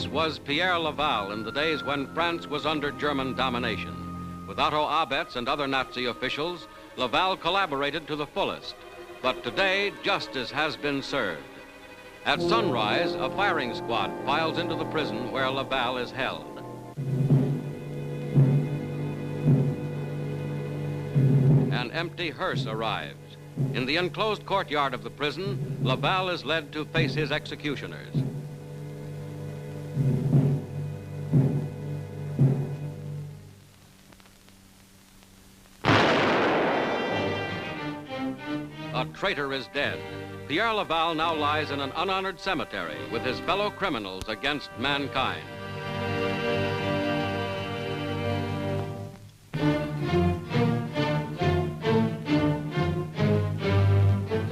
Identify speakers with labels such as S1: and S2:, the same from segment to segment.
S1: was Pierre Laval in the days when France was under German domination. With Otto Abetz and other Nazi officials, Laval collaborated to the fullest. But today, justice has been served. At sunrise, a firing squad files into the prison where Laval is held. An empty hearse arrives. In the enclosed courtyard of the prison, Laval is led to face his executioners. A traitor is dead. Pierre Laval now lies in an unhonored cemetery with his fellow criminals against mankind.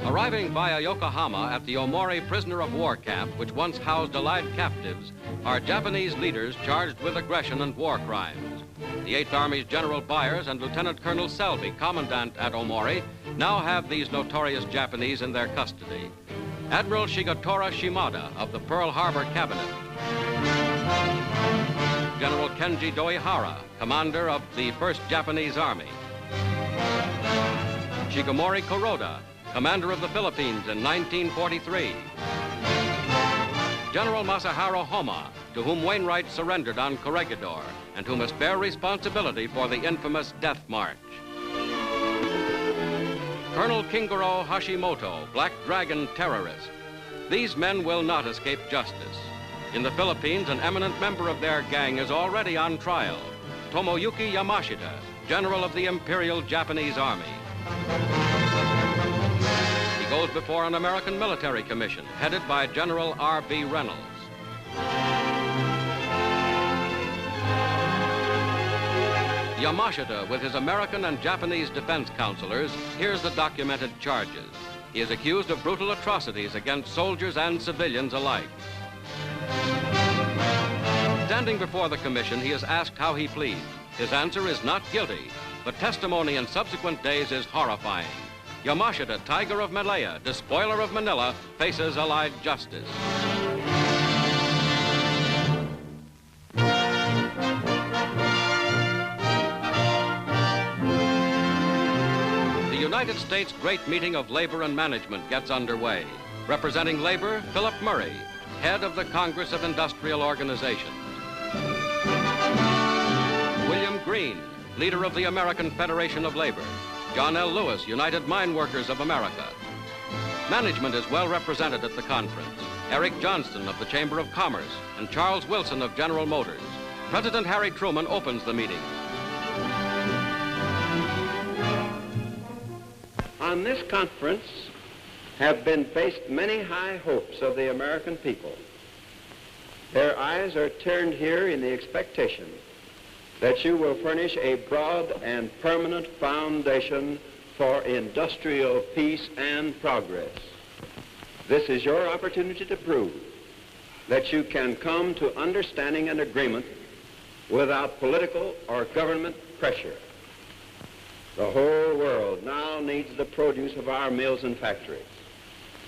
S1: Arriving via Yokohama at the Omori prisoner of war camp, which once housed Allied captives, are Japanese leaders charged with aggression and war crimes. The 8th Army's General Byers and Lieutenant Colonel Selby, commandant at Omori, now have these notorious Japanese in their custody. Admiral Shigetora Shimada of the Pearl Harbor Cabinet. General Kenji Doihara, commander of the 1st Japanese Army. Shigemori Kuroda, commander of the Philippines in 1943. General Masaharu Homa, to whom Wainwright surrendered on Corregidor and who must bear responsibility for the infamous Death March. Colonel Kingoro Hashimoto, Black Dragon terrorist. These men will not escape justice. In the Philippines, an eminent member of their gang is already on trial. Tomoyuki Yamashita, general of the Imperial Japanese Army. He goes before an American military commission headed by General R.B. Reynolds. Yamashita, with his American and Japanese defense counselors, hears the documented charges. He is accused of brutal atrocities against soldiers and civilians alike. Standing before the commission, he is asked how he pleads. His answer is not guilty, but testimony in subsequent days is horrifying. Yamashita, Tiger of Malaya, despoiler of Manila, faces Allied justice. The United States Great Meeting of Labor and Management gets underway. Representing labor, Philip Murray, head of the Congress of Industrial Organizations. William Green, leader of the American Federation of Labor. John L. Lewis, United Mine Workers of America. Management is well represented at the conference. Eric Johnston of the Chamber of Commerce and Charles Wilson of General Motors. President Harry Truman opens the meeting.
S2: On this conference have been based many high hopes of the American people. Their eyes are turned here in the expectation that you will furnish a broad and permanent foundation for industrial peace and progress. This is your opportunity to prove that you can come to understanding and agreement without political or government pressure. The whole world now needs the produce of our mills and factories.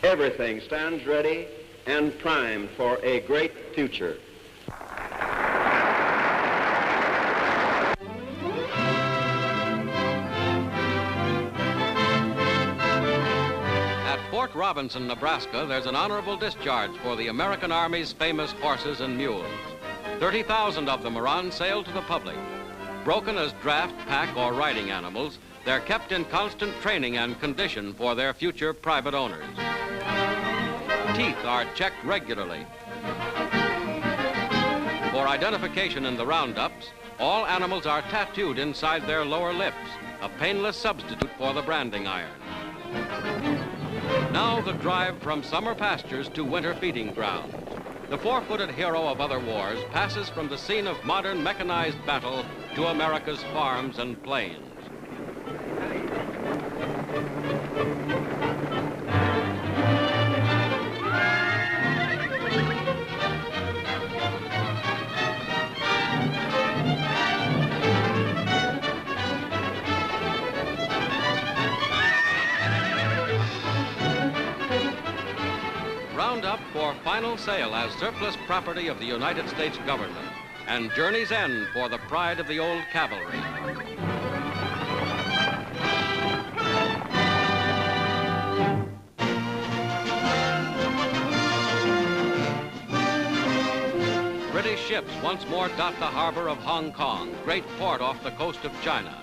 S2: Everything stands ready and primed for a great future.
S1: At Fort Robinson, Nebraska, there's an honorable discharge for the American Army's famous horses and mules. 30,000 of them are on sale to the public. Broken as draft, pack, or riding animals, they're kept in constant training and condition for their future private owners. Teeth are checked regularly. For identification in the roundups, all animals are tattooed inside their lower lips, a painless substitute for the branding iron. Now the drive from summer pastures to winter feeding grounds. The four-footed hero of other wars passes from the scene of modern mechanized battle to America's farms and plains. Round up for final final sale as surplus property of the United States government, and journeys end for the pride of the old cavalry. British ships once more dot the harbor of Hong Kong, great port off the coast of China.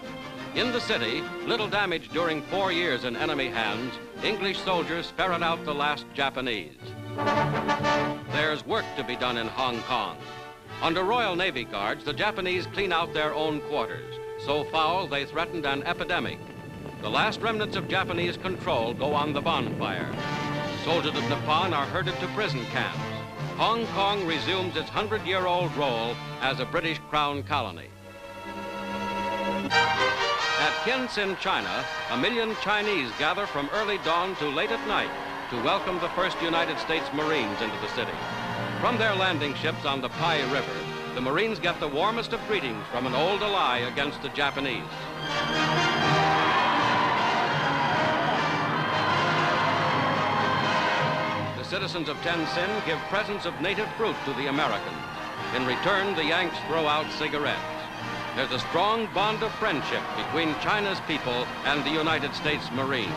S1: In the city, little damage during 4 years in enemy hands, English soldiers ferret out the last Japanese. There's work to be done in Hong Kong. Under Royal Navy guards, the Japanese clean out their own quarters. So foul, they threatened an epidemic. The last remnants of Japanese control go on the bonfire. Soldiers of Nippon are herded to prison camps. Hong Kong resumes its 100-year-old role as a British Crown colony. At Tientsin, China, 1 million Chinese gather from early dawn to late at night to welcome the first United States Marines into the city. From their landing ships on the Pai River, the Marines get the warmest of greetings from an old ally against the Japanese. Citizens of Tientsin give presents of native fruit to the Americans. In return, the Yanks throw out cigarettes. There's a strong bond of friendship between China's people and the United States Marines.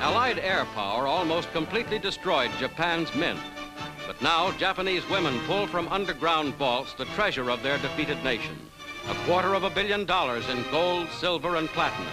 S1: Allied air power almost completely destroyed Japan's mint. But now Japanese women pull from underground vaults the treasure of their defeated nation. $250 million in gold, silver, and platinum.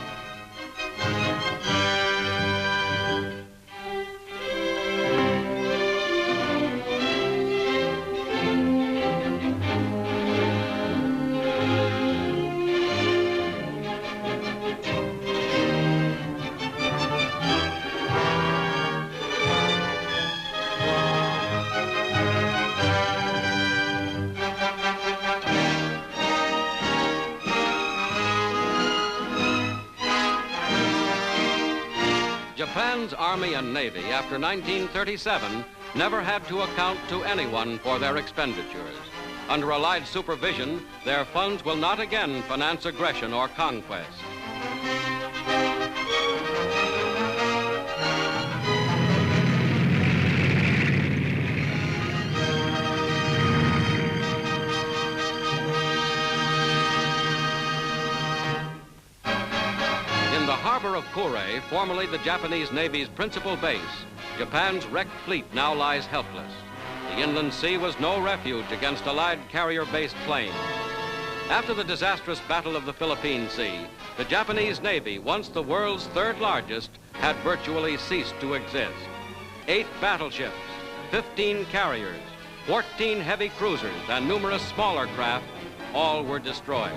S1: Japan's Army and Navy, after 1937, never had to account to anyone for their expenditures. Under Allied supervision, their funds will not again finance aggression or conquest. Harbor of Kure, formerly the Japanese Navy's principal base, Japan's wrecked fleet now lies helpless. The inland sea was no refuge against Allied carrier-based planes. After the disastrous Battle of the Philippine Sea, the Japanese Navy, once the world's third largest, had virtually ceased to exist. 8 battleships, 15 carriers, 14 heavy cruisers, and numerous smaller craft, all were destroyed.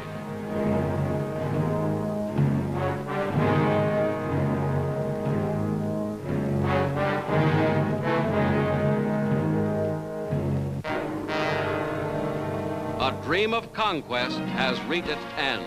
S1: A dream of conquest has reached its end.